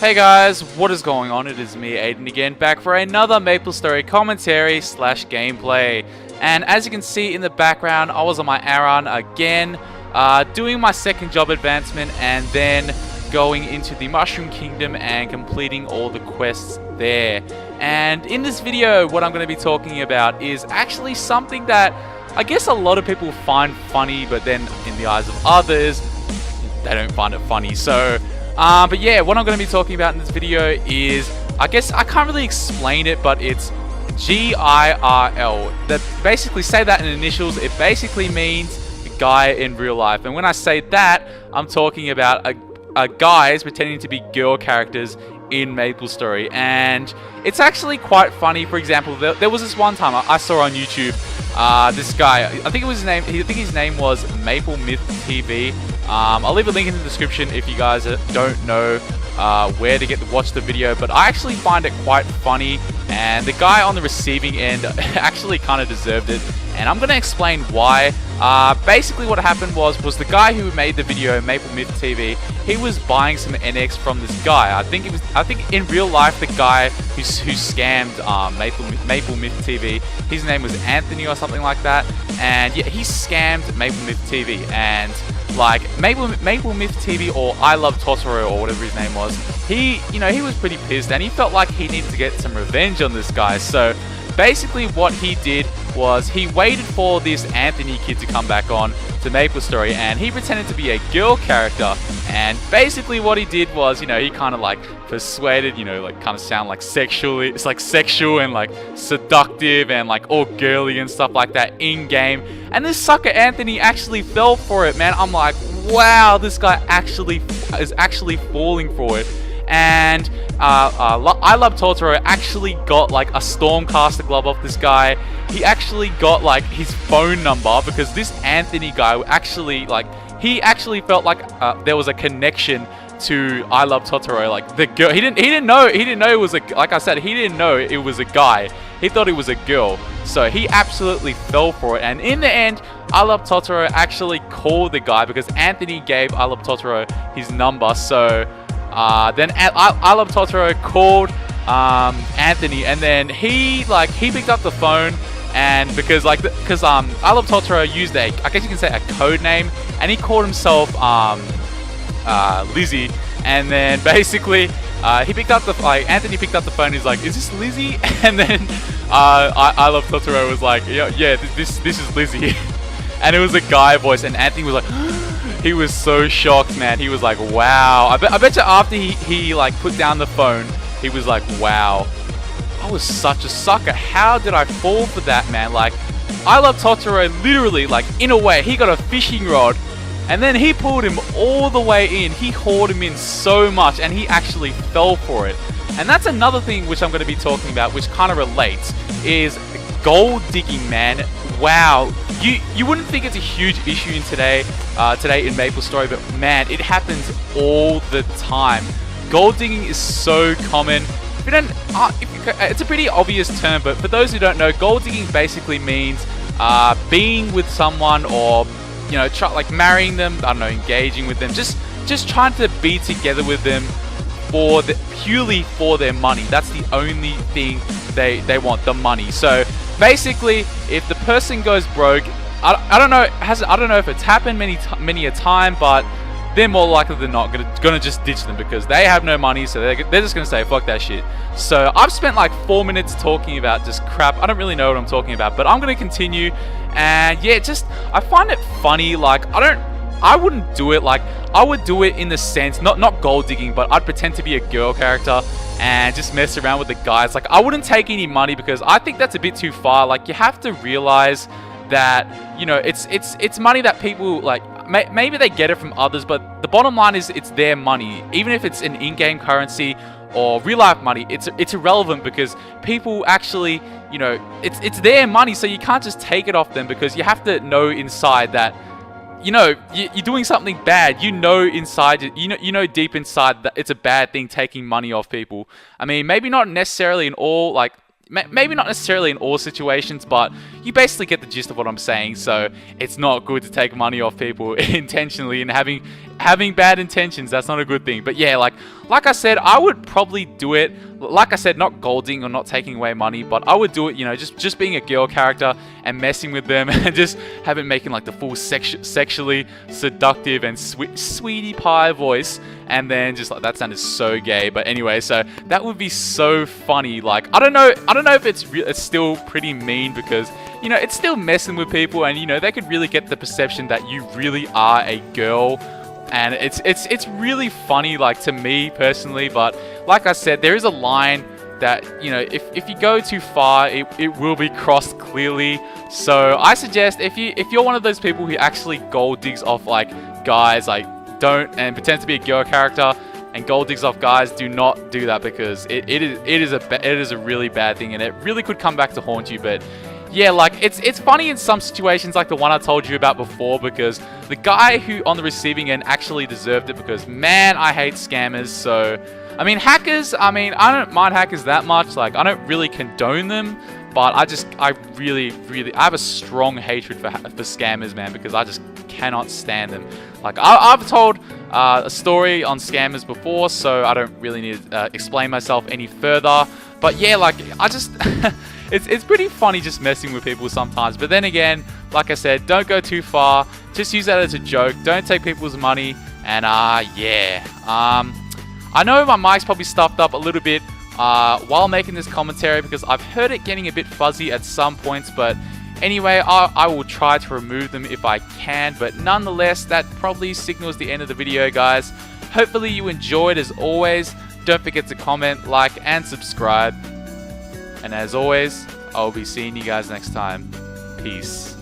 Hey guys, what is going on? It is me, Aiden, again, back for another Maplestory commentary / gameplay. And as you can see in the background, I was on my errand again, doing my second job advancement and then going into the Mushroom Kingdom and completing all the quests there. And in this video, what I'm going to be talking about is actually something that I guess a lot of people find funny, but then in the eyes of others, they don't find it funny. So but yeah, what I'm going to be talking about in this video is, I guess I can't really explain it, but it's G.I.R.L. That basically, say that in initials, it basically means guy in real life. And when I say that, I'm talking about guys pretending to be girl characters in Maplestory. And it's actually quite funny. For example, there was this one time I saw on YouTube, this guy, I think his name was Maple Myth TV. I'll leave a link in the description if you guys don't know where to watch the video, but I actually find it quite funny, and the guy on the receiving end actually kind of deserved it, and I'm going to explain why. Basically what happened was the guy who made the video, Maple Myth TV, he was buying some NX from this guy. I think in real life the guy who scammed Maple Myth TV, his name was Anthony or something like that, and yeah, he scammed Maple Myth TV. And like Maple Myth TV, or I Love Totoro, or whatever his name was, he was pretty pissed and he felt like he needed to get some revenge on this guy. So basically what he did was he waited for this Anthony kid to come back on to Maplestory, and he pretended to be a girl character. And basically what he did was, he kind of like persuaded, like kind of sound like sexually, it's like sexual and like seductive and like all girly and stuff like that in game. And this sucker Anthony actually fell for it, man. I'm like, wow, this guy is actually falling for it. And I Love Totoro actually got like a Stormcaster glove off this guy. He actually got like his phone number, because this Anthony guy actually he actually felt like there was a connection to I Love Totoro, like the girl. He didn't know it was like I said, he didn't know it was a guy. He thought it was a girl. So he absolutely fell for it. And in the end, I Love Totoro actually called the guy, because Anthony gave I Love Totoro his number. So then I Love Totoro called Anthony, and then he picked up the phone, and because I Love Totoro used I guess you can say a code name, and he called himself Lizzie. And then basically Anthony picked up the phone. He's like, "Is this Lizzie?" And then I Love Totoro was like, "Yeah, this is Lizzie." And it was a guy voice, and Anthony was like. He was so shocked, man. He was like, wow. I bet you after he like put down the phone, he was like, wow, I was such a sucker. How did I fall for that, man? Like, I Love Totoro literally, like, in a way, he got a fishing rod, and then he pulled him all the way in. He hauled him in so much, and he actually fell for it. And that's another thing which I'm going to be talking about, which kind of relates, is gold digging, man. Wow, you wouldn't think it's a huge issue in today in Maplestory, but man, it happens all the time. Gold digging is so common. If you don't, it's a pretty obvious term, but for those who don't know, gold digging basically means being with someone, or like marrying them. I don't know, engaging with them, just trying to be together with them purely for their money. That's the only thing they want, the money. So basically, if the person goes broke, I don't know if it's happened many a time, but they're more likely than not gonna just ditch them, because they have no money, so they're just gonna say fuck that shit. So I've spent like 4 minutes talking about just crap. I don't really know what I'm talking about, but I'm gonna continue. And yeah, I find it funny. Like, I wouldn't do it. Like, I would do it in the sense, not gold digging, but I'd pretend to be a girl character and just mess around with the guys. Like, I wouldn't take any money, because I think that's a bit too far. Like, you have to realize that, it's money that people, like, maybe they get it from others, but the bottom line is it's their money. Even if it's an in-game currency or real life money, it's irrelevant, because people actually, it's their money, so you can't just take it off them, because you have to know inside that you're doing something bad. Inside, deep inside that it's a bad thing taking money off people. I mean, maybe not necessarily in all, like, maybe not necessarily in all situations, but you basically get the gist of what I'm saying. So it's not good to take money off people intentionally and having having bad intentions. That's not a good thing. But yeah, like I said, I would probably do it. Like I said, not golding or not taking away money, but I would do it, you know, just being a girl character and messing with them and just having making like the full sexually seductive and sweetie pie voice, and then just like that sounded so gay. But anyway, so that would be so funny. Like I don't know if it's still pretty mean, because you know it's still messing with people, and you know they could really get the perception that you really are a girl. And it's really funny, like to me personally. But like I said, there is a line that, you know, if you go too far, it will be crossed clearly. So I suggest if you're one of those people who actually gold digs off like guys, like and pretend to be a girl character and gold digs off guys, do not do that, because it is a really bad thing, and it really could come back to haunt you. But yeah, like it's funny in some situations, like the one I told you about before, because the guy who on the receiving end actually deserved it, because man, I hate scammers. So I mean, hackers, I don't mind hackers that much. Like I don't really condone them, but I really have a strong hatred for scammers, man, because I just cannot stand them. Like I've told a story on scammers before, so I don't really need to explain myself any further. But yeah, like I just it's pretty funny just messing with people sometimes. But then again, like I said, don't go too far. Just use that as a joke. Don't take people's money. And yeah, I know my mic's probably stuffed up a little bit while making this commentary, because I've heard it getting a bit fuzzy at some points. But anyway, I will try to remove them if I can. But nonetheless, that probably signals the end of the video, guys. Hopefully you enjoyed. As always, don't forget to comment, like, and subscribe. And as always, I'll be seeing you guys next time. Peace.